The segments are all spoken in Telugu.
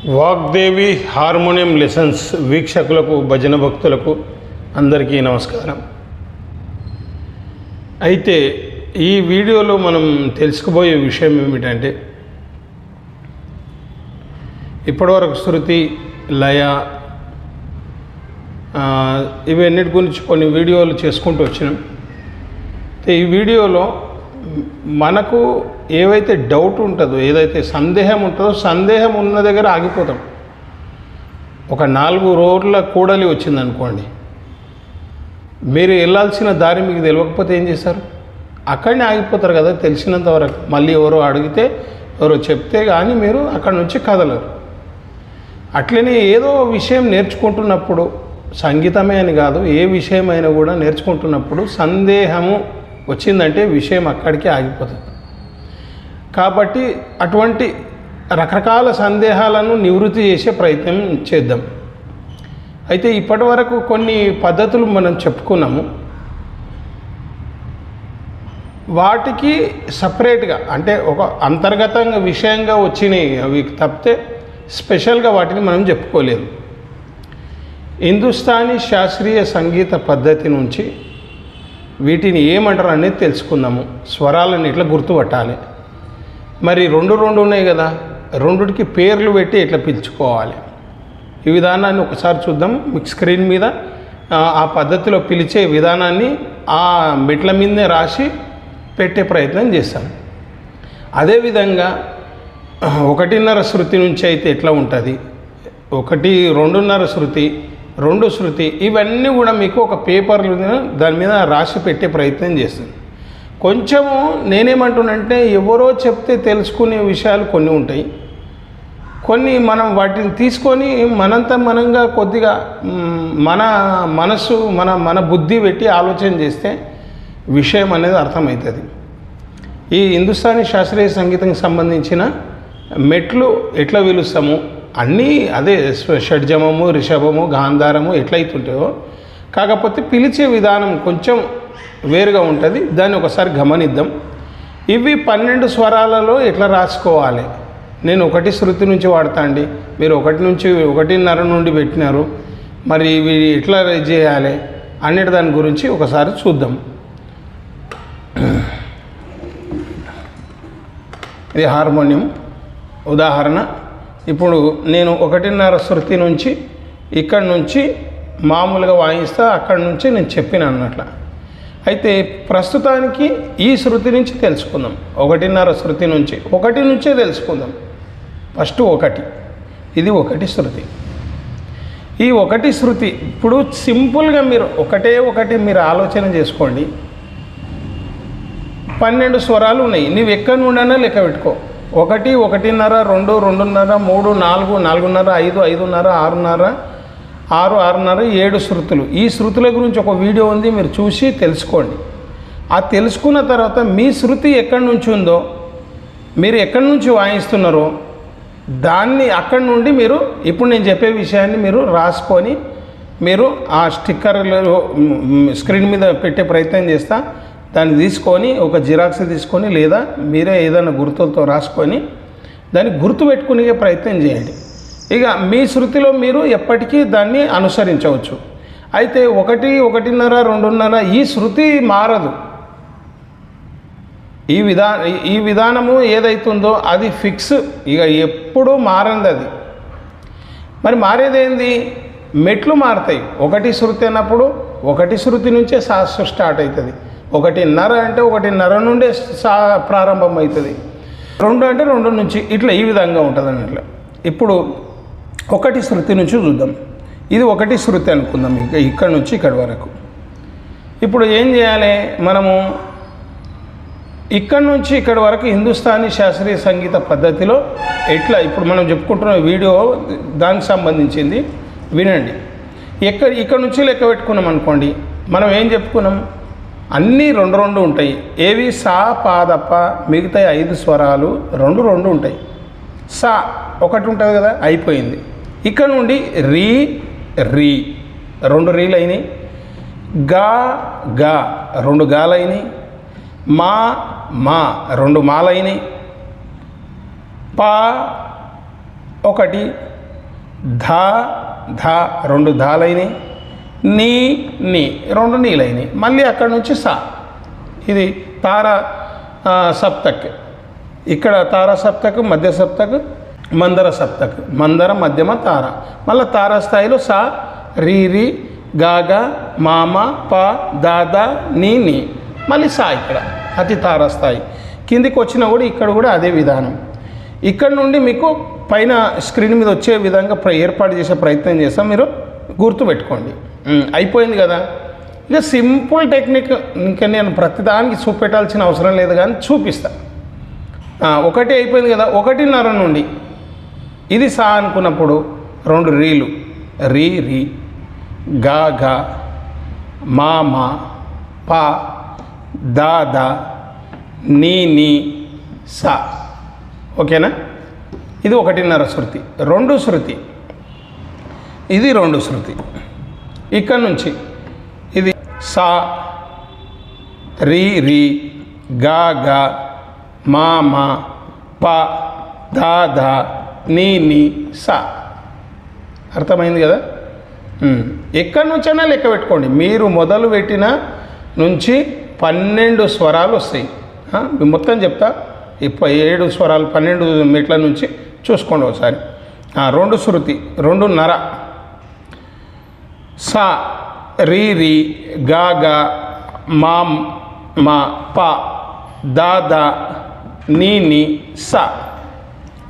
వాగ్దేవి హార్మోనియం లెసన్స్ వీక్షకులకు భజన భక్తులకు అందరికీ నమస్కారం. అయితే ఈ వీడియోలో మనం తెలుసుకోబోయే విషయం ఏమిటంటే, ఇప్పటివరకు శృతి, లయ ఇవన్నిటి గురించి కొన్ని వీడియోలు చేసుకుంటూ వచ్చినాం. ఈ వీడియోలో మనకు ఏవైతే డౌట్ ఉంటుందో, ఏదైతే సందేహం ఉంటుందో, సందేహం ఉన్న దగ్గర ఆగిపోతాం. ఒక 4 రోడ్ల కూడలి వచ్చిందనుకోండి, మీరు వెళ్ళాల్సిన దారి మీకు తెలియకపోతే ఏం చేస్తారు? అక్కడనే ఆగిపోతారు కదా, తెలిసినంత వరకు. మళ్ళీ ఎవరో అడిగితే, ఎవరో చెప్తే కానీ మీరు అక్కడి నుంచి కదలరు. అట్లనే ఏదో విషయం నేర్చుకుంటున్నప్పుడు, సంగీతమే అని కాదు, ఏ విషయమైనా కూడా నేర్చుకుంటున్నప్పుడు సందేహము వచ్చిందంటే విషయం అక్కడికి ఆగిపోతుంది. కాబట్టి అటువంటి రకరకాల సందేహాలను నివృత్తి చేసే ప్రయత్నం చేద్దాం. అయితే ఇప్పటి వరకు కొన్ని పద్ధతులు మనం చెప్పుకున్నాము. వాటికి సపరేట్గా, అంటే ఒక అంతర్గతంగా విషయంగా వచ్చినాయి అవి తప్పితే స్పెషల్గా వాటిని మనం చెప్పుకోలేదు. హిందుస్థానీ శాస్త్రీయ సంగీత పద్ధతి నుంచి వీటిని ఏమంటారు అనేది తెలుసుకుందాము. స్వరాలను ఇట్లా గుర్తుపట్టాలి. మరి రెండు ఉన్నాయి కదా, రెండుకి పేర్లు పెట్టి ఇట్లా పిలుచుకోవాలి. ఈ విధానాన్ని ఒకసారి చూద్దాం. మీకు స్క్రీన్ మీద ఆ పద్ధతిలో పిలిచే విధానాన్ని ఆ మెట్ల మీదనే రాసి పెట్టే ప్రయత్నం చేస్తాం. అదేవిధంగా 1.5 శృతి నుంచి అయితే ఎట్లా ఉంటుంది, 2.5 శృతి, 2 శృతి, ఇవన్నీ కూడా మీకు ఒక పేపర్లు దాని మీద రాసి పెట్టే ప్రయత్నం చేస్తుంది. కొంచెము నేనేమంటున్నంటే, ఎవరో చెప్తే తెలుసుకునే విషయాలు కొన్ని ఉంటాయి. కొన్ని మనం వాటిని తీసుకొని మనంగా కొద్దిగా మన మనసు మన బుద్ధి పెట్టి ఆలోచన చేస్తే విషయం అనేది అర్థమవుతుంది. ఈ హిందుస్థానీ శాస్త్రీయ సంగీతానికి సంబంధించిన మెట్లు ఎట్లా పిలుస్తాము అన్నీ అదే షడ్జమము, రిషభము, గాంధారము ఎట్లయితుంటాయో, కాకపోతే పిలిచే విధానం కొంచెం వేరుగా ఉంటుంది. దాన్ని ఒకసారి గమనిద్దాం. ఇవి 12 స్వరాలలో ఎట్లా రాసుకోవాలి. నేను 1 శృతి నుంచి వాడతా అండి, మీరు 1.5 నుండి పెట్టినారు, మరి ఇవి ఎట్లా చేయాలి అన్నిటి దాని గురించి ఒకసారి చూద్దాం. ఇది హార్మోనియం ఉదాహరణ. ఇప్పుడు నేను 1.5 శృతి నుంచి ఇక్కడి నుంచి మామూలుగా వాయిస్తా, అక్కడి నుంచి నేను చెప్పిన అన్నట్ల. అయితే ప్రస్తుతానికి ఈ శృతి నుంచి తెలుసుకుందాం. 1.5 శృతి నుంచి 1 నుంచే తెలుసుకుందాం. ఫస్ట్ 1, ఇది 1 శృతి. ఈ 1 శృతి ఇప్పుడు సింపుల్గా మీరు ఒకటే మీరు ఆలోచన చేసుకోండి. 12 స్వరాలు ఉన్నాయి. నువ్వు ఎక్కడి నుండైనా లెక్క పెట్టుకో. 1, 1.5, 2, 2.5, 3, 4, 4.5, 5, 5.5, 6.5, 6, 6.5, 7 శృతులు. ఈ శృతుల గురించి ఒక వీడియో ఉంది, మీరు చూసి తెలుసుకోండి. ఆ తెలుసుకున్న తర్వాత మీ శృతి ఎక్కడి నుంచి ఉందో, మీరు ఎక్కడి నుంచి వాయిస్తున్నారో దాన్ని అక్కడి నుండి మీరు ఇప్పుడు నేను చెప్పే విషయాన్ని మీరు రాసుకొని మీరు ఆ స్టిక్కర్లో స్క్రీన్ మీద పెట్టే ప్రయత్నం చేస్తా. దాన్ని తీసుకొని ఒక జిరాక్స్ తీసుకొని, లేదా మీరే ఏదైనా గుర్తులతో రాసుకొని దాన్ని గుర్తుపెట్టుకునే ప్రయత్నం చేయండి. ఇక మీ శృతిలో మీరు ఎప్పటికీ దాన్ని అనుసరించవచ్చు. అయితే 1, 1.5, 2.5 ఈ శృతి మారదు. ఈ విధానము ఏదైతుందో అది ఫిక్స్, ఇక ఎప్పుడూ మారంది అది. మరి మారేదేంది? మెట్లు మారుతాయి. 1 శృతి అన్నప్పుడు 1 శృతి నుంచే స్టార్ట్ అవుతుంది. 1.5 అంటే 1.5 నుండే ప్రారంభం అవుతుంది. 2 అంటే 2 నుంచి, ఇట్లా ఈ విధంగా ఉంటుంది అన్నట్లు. ఇప్పుడు 1 శృతి నుంచి చూద్దాం. ఇది 1 శృతి అనుకుందాం, ఇక్కడ నుంచి ఇక్కడ వరకు. ఇప్పుడు ఏం చేయాలి మనము? ఇక్కడ నుంచి ఇక్కడ వరకు హిందుస్థానీ శాస్త్రీయ సంగీత పద్ధతిలో ఎట్లా ఇప్పుడు మనం చెప్పుకుంటున్న వీడియో దానికి సంబంధించింది వినండి. ఇక్కడ నుంచి లెక్క పెట్టుకున్నాం అనుకోండి, మనం ఏం చెప్పుకున్నాం? అన్నీ 2 ఉంటాయి. ఏవి? సా, పా తప్ప మిగతా 5 స్వరాలు 2 ఉంటాయి. సా 1 ఉంటుంది కదా, అయిపోయింది. ఇక్కడ నుండి రీ, 2 రీలు అయినాయి. గా, 2 గాలు అయినాయి. మా 2 మాలు అయినాయి. పా ఒకటి, ధా ధా రెండు ధాలైనవి, నీ నీ రెండు నీలైనవి. మళ్ళీ అక్కడ నుంచి సా. ఇది తార సప్తక్. ఇక్కడ తార సప్తక్, మధ్య సప్తక్, మందర సప్తక్. మందర, మధ్యమ, తార. మళ్ళీ తార స్థాయిలో సా, రీ రీ, గాగా, మామ, ప, దాదా, నీ నీ. మళ్ళీ సా ఇక్కడ అతి తార స్థాయి. కిందికి వచ్చినా కూడా ఇక్కడ కూడా అదే విధానం. ఇక్కడ నుండి మీకు పైన స్క్రీన్ మీద వచ్చే విధంగా ఏర్పాటు చేసే ప్రయత్నం చేస్తాం, మీరు గుర్తుపెట్టుకోండి. అయిపోయింది కదా. ఇక సింపుల్ టెక్నిక్. ఇంకా నేను ప్రతిదానికి చూపెట్టాల్సిన అవసరం లేదు కానీ చూపిస్తా. ఒకటి అయిపోయింది కదా. 1:30 నుండి ఇది సా అనుకున్నప్పుడు 2 రీలు, రీ రీ, గా గా, మా మా, పా, దా దా, నీ నీ, సా. ఓకేనా. ఇది 1:30 శృతి. 2 శృతి. ఇది 2 శృతి. ఇక్కడ నుంచి ఇది సా, రీ రీ, గా గా, మా మా, ప, దా దా, నీ నీ, సా. అర్థమైంది కదా. ఎక్కడి నుంచైనా లెక్క పెట్టుకోండి. మీరు మొదలు పెట్టిన నుంచి 12 స్వరాలు వస్తాయి. మొత్తం చెప్తా. 7 స్వరాలు 12 మెట్ల నుంచి చూసుకోండి ఒకసారి. 2 శృతి, 2:30. సా, రీ రీ, గా గా, మా మా, ప, దా దా, నీ నీ, సా.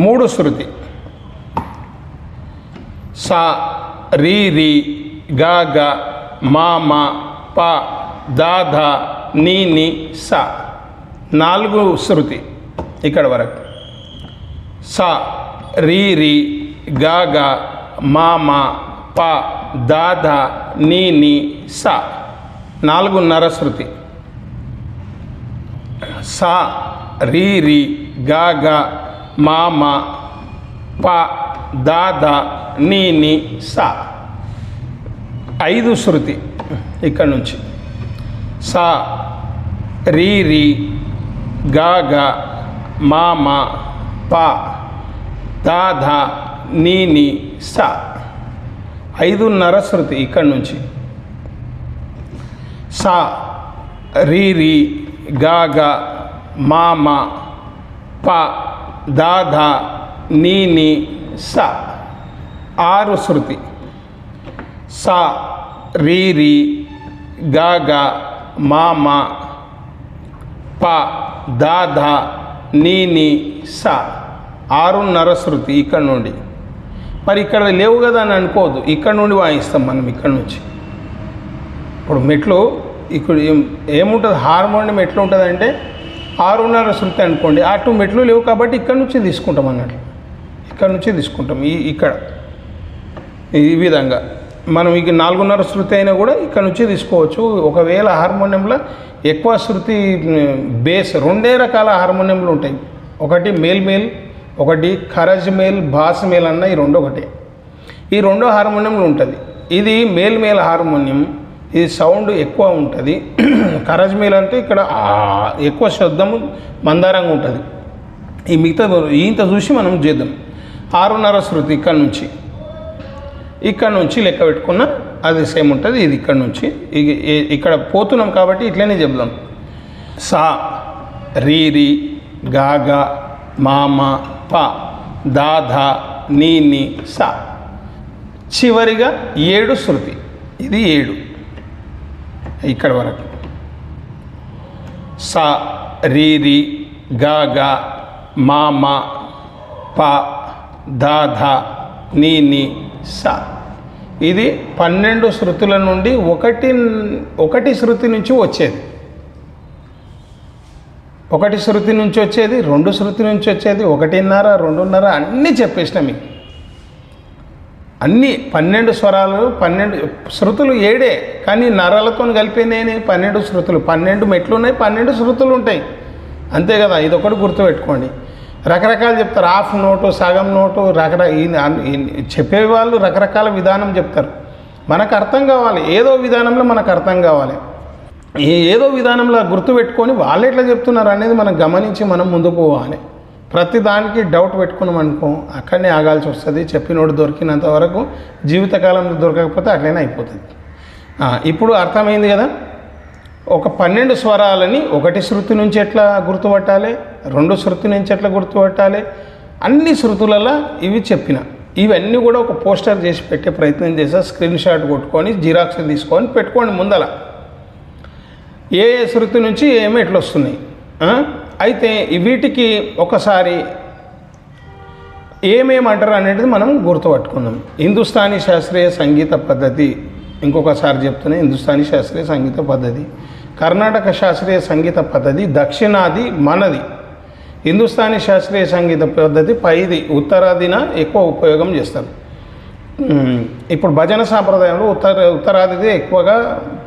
3 శృతి. సా, రీ రీ, గా గా, మా మా, ప, దా దా, నీ నీ, సా. 4 శృతి ఇక్కడ వరకు. సా, రీ రీ, గా గా, మా మా, ప, దా దా, నీ నీ, సా. 4:30 శృతి. సా, రీ రీ, గా గా, మా మా, ప, దా దా, నీ నీ, సా. 5 శృతి ఇక్కడ నుంచి. సా, రీ రీ, గా గా, మా మా, ప, దా దా, నీ నీ, సా. 5:30 శృతి ఇక్కడ నుంచి. సా, రీ రీ, గా గా, మా మా, ప, దా దా, నీ నీ, సా. 6 శృతి. సా, రీ రీ, గా గా, మా మా, ప, దా దా, నీ నీ, సా. 6:30 శృతి ఇక్కడ నుండి. మరి ఇక్కడ లేవు కదా అని అనుకోవద్దు. ఇక్కడ నుండి వాయిస్తాం మనం. ఇక్కడ నుంచి ఇప్పుడు మెట్లు ఇక్కడ ఏముంటుంది, హార్మోనియం ఎట్లా ఉంటుంది అంటే 6:30 శృతి అనుకోండి. అటు మెట్లు లేవు కాబట్టి ఇక్కడ నుంచి తీసుకుంటాం అన్నట్లు. ఇక్కడ నుంచి తీసుకుంటాం. ఇక్కడ ఈ విధంగా మనం ఇక 4:30 శృతి అయినా కూడా ఇక్కడ నుంచి తీసుకోవచ్చు. ఒకవేళ హార్మోనియంలో ఎక్కువ శృతి బేస్ 2 రకాల హార్మోనియంలు ఉంటాయి. ఒకటి మేల్ మేల్, ఒకటి ఖరజ్ మేల్, బాస్ మేల్ అన్న. ఈ 2 ఒకటే. ఈ 2 హార్మోనియంలు ఉంటుంది. ఇది మేల్ మేల్ హార్మోనియం. ఇది సౌండ్ ఎక్కువ ఉంటుంది. ఖరజ్ మేల్ అంటే ఇక్కడ ఎక్కువ శబ్దము మందారంగా ఉంటుంది. ఈ మిగతా ఇంత చూసి మనం చేద్దాం. 6:30 శృతి ఇక్కడ నుంచి లెక్క పెట్టుకున్న అది సేమ్ ఉంటుంది. ఇది ఇక్కడ నుంచి ఇక్కడ పోతున్నాం కాబట్టి ఇట్లనే చెప్దాం. సా, రీ రీ, గా గా, మా మా, ప, దా దా, నీ నీ, సా. చివరిగా 7 శృతి. ఇది 7 ఇక్కడ వరకు. సా, రీ రీ, గా గా, మా మా, ప, దా దా, నీ నీ, సా. ఇది 12 శృతుల నుండి ఒకటి శృతి నుంచి వచ్చేది. 1 శృతి నుంచి వచ్చేది, 2 శృతి నుంచి వచ్చేది, 1:30, 2:30 అన్నీ చెప్పేసిన మీకు. అన్నీ 12 స్వరాలు, 12 శృతులు 7 కానీ నరాలతో కలిపినాయి 12 శృతులు. 12 మెట్లు ఉన్నాయి, 12 శృతులు ఉంటాయి. అంతే కదా. ఇది ఒకటి గుర్తుపెట్టుకోండి. రకరకాలు చెప్తారు. హాఫ్ నోటు, సగం నోటు, చెప్పేవాళ్ళు రకరకాల విధానం చెప్తారు. మనకు అర్థం కావాలి. ఏదో విధానంలో మనకు అర్థం కావాలి. ఏదో విధానంలో గుర్తుపెట్టుకొని వాళ్ళు ఎట్లా చెప్తున్నారు అనేది మనం గమనించి మనం ముందుకు పోవాలి. ప్రతి దానికి డౌట్ పెట్టుకున్నాం అనుకో అక్కడనే ఆగాల్సి వస్తుంది. చెప్పినోడు దొరికినంత వరకు, జీవితకాలంలో దొరకకపోతే అట్లనే అయిపోతుంది. ఇప్పుడు అర్థమైంది కదా. ఒక 12 స్వరాలని ఒకటి శృతి నుంచి ఎట్లా గుర్తుపట్టాలి, 2 శృతి నుంచి ఎట్లా గుర్తుపట్టాలి, అన్ని శృతులలో ఇవి చెప్పిన. ఇవన్నీ కూడా ఒక పోస్టర్ చేసి పెట్టే ప్రయత్నం చేసా. స్క్రీన్ షాట్ కొట్టుకొని జిరాక్స్ తీసుకొని పెట్టుకోండి ముందల, ఏ ఏ శృతి నుంచి ఏమి ఎట్లా వస్తున్నాయి. అయితే వీటికి ఒకసారి ఏమేమంటారు అనేది మనం గుర్తుపట్టుకుందాం. హిందుస్థానీ శాస్త్రీయ సంగీత పద్ధతి, ఇంకొకసారి చెప్తున్నా, హిందుస్థానీ శాస్త్రీయ సంగీత పద్ధతి, కర్ణాటక శాస్త్రీయ సంగీత పద్ధతి, దక్షిణాది మనది. హిందుస్థానీ శాస్త్రీయ సంగీత పద్ధతి పైది, ఉత్తరాదిన ఎక్కువ ఉపయోగం చేస్తారు. ఇప్పుడు భజన సాంప్రదాయంలో ఉత్తరాదిది ఎక్కువగా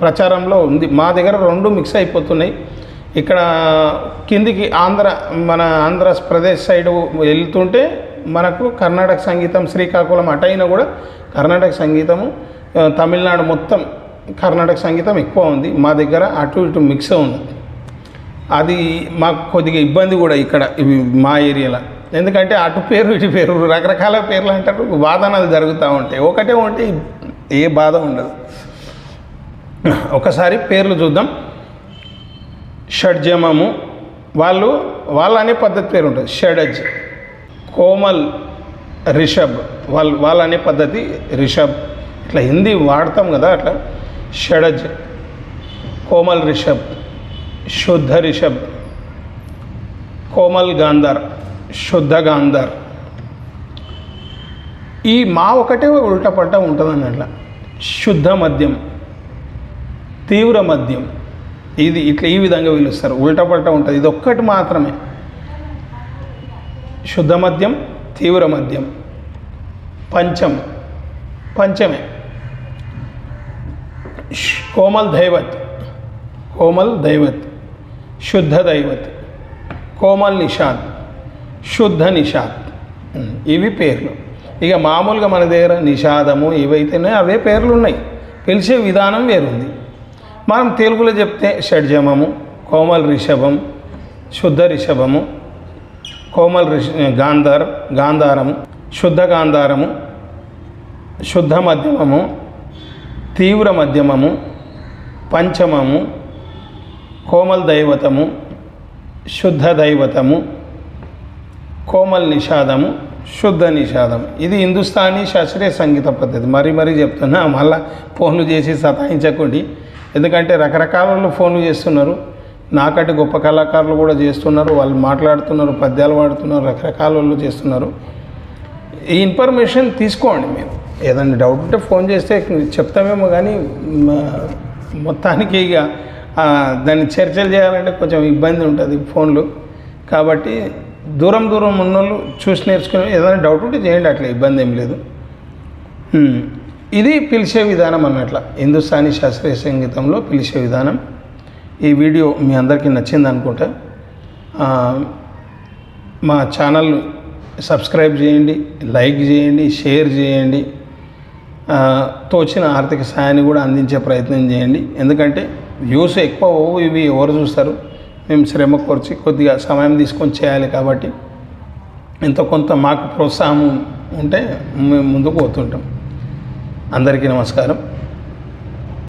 ప్రచారంలో ఉంది. మా దగ్గర 2 మిక్స్ అయిపోతున్నాయి. ఇక్కడ కిందికి మన ఆంధ్రప్రదేశ్ సైడ్ వెళ్తుంటే మనకు కర్ణాటక సంగీతం, శ్రీకాకుళం అటైనా కూడా కర్ణాటక సంగీతము, తమిళనాడు మొత్తం కర్ణాటక సంగీతం ఎక్కువ ఉంది. మా దగ్గర అటు ఇటు మిక్స్ ఉంది. అది మాకు కొద్దిగా ఇబ్బంది కూడా ఇక్కడ మా ఏరియాలో. ఎందుకంటే అటు పేరు ఇటు పేరు రకరకాల పేర్లు అంటారు, వాదనలు జరుగుతూ ఉంటాయి. ఒకటే ఉంటే ఏ బాధ ఉండదు. ఒకసారి పేర్లు చూద్దాం. షడ్జమము, వాళ్ళ అనే పద్ధతి పేరు ఉంటుంది. షడజ్, కోమల్, రిషబ్, వాళ్ళ అనే పద్ధతి రిషబ్. ఇట్లా హిందీ వాడతాం కదా, అట్లా షడజ్, కోమల్ రిషబ్, శుద్ధ రిషబ్, కోమల్ గాంధార్, శుద్ధ గాంధార్. ఈ మా ఒకటే ఉల్టా పల్టా ఉంటుంది అన్నట్ల. శుద్ధ మద్యం, తీవ్ర మద్యం, ఇది ఇట్లా ఈ విధంగా పిలుస్తారు. ఉల్టా పల్టా ఉంటుంది. ఇది ఒక్కటి మాత్రమే, శుద్ధ మద్యం, తీవ్ర మద్యం. పంచమే కోమల్ దైవత్, శుద్ధ దైవత్, కోమల్ నిషాద్, శుద్ధ నిషాద్. ఇవి పేర్లు. ఇక మామూలుగా మన దగ్గర నిషాదము ఇవైతేనే అవే పేర్లు ఉన్నాయి, పిలిచే విధానం వేరుంది. మనం తెలుగులో చెప్తే షడ్జమము, కోమల్ రిషభం, శుద్ధ రిషభము, కోమల్ గాంధారము, శుద్ధ గాంధారము, శుద్ధ మధ్యమము, తీవ్ర మధ్యమము, పంచమము, కోమల్ దైవతము, శుద్ధ దైవతము, కోమల్ నిషాదము, శుద్ధ నిషాదము. ఇది హిందుస్థానీ శాస్త్రీయ సంగీత పద్ధతి. మరీ చెప్తున్నా, మళ్ళీ ఫోన్లు చేసి సతాయించకండి. ఎందుకంటే రకరకాల ఫోన్లు చేస్తున్నారు. నాకంటే గొప్ప కళాకారులు కూడా చేస్తున్నారు. వాళ్ళు మాట్లాడుతున్నారు, పద్యాలు పాడుతున్నారు, రకరకాల వాళ్ళు చేస్తున్నారు. ఈ ఇన్ఫర్మేషన్ తీసుకోండి. మీరు ఏదైనా డౌట్ ఉంటే ఫోన్ చేస్తే చెప్తామేమో, కానీ మొత్తానికి ఇక దాన్ని చర్చలు చేయాలంటే కొంచెం ఇబ్బంది ఉంటుంది ఫోన్లు. కాబట్టి దూరం ఉన్నోళ్ళు చూసి నేర్చుకుని ఏదైనా డౌట్ ఉంటే చేయండి, అట్లా ఇబ్బంది ఏం లేదు. ఇది పిలిచే విధానం అన్నట్ల, హిందుస్థానీ శాస్త్రీయ సంగీతంలో పిలిచే విధానం. ఈ వీడియో మీ అందరికీ నచ్చింది అనుకుంటా. మా ఛానల్ సబ్స్క్రైబ్ చేయండి, లైక్ చేయండి, షేర్ చేయండి. తోచిన ఆర్థిక సహాయాన్ని కూడా అందించే ప్రయత్నం చేయండి. ఎందుకంటే వ్యూస్ ఎక్కువ ఇవి ఎవరు చూస్తారు? మేము శ్రమ కోర్చి కొద్దిగా సమయం తీసుకొని చేయాలి. కాబట్టి ఎంతో కొంత మాకు ప్రోత్సాహం ఉంటే మేము ముందుకు పోతుంటాం. అందరికీ నమస్కారం.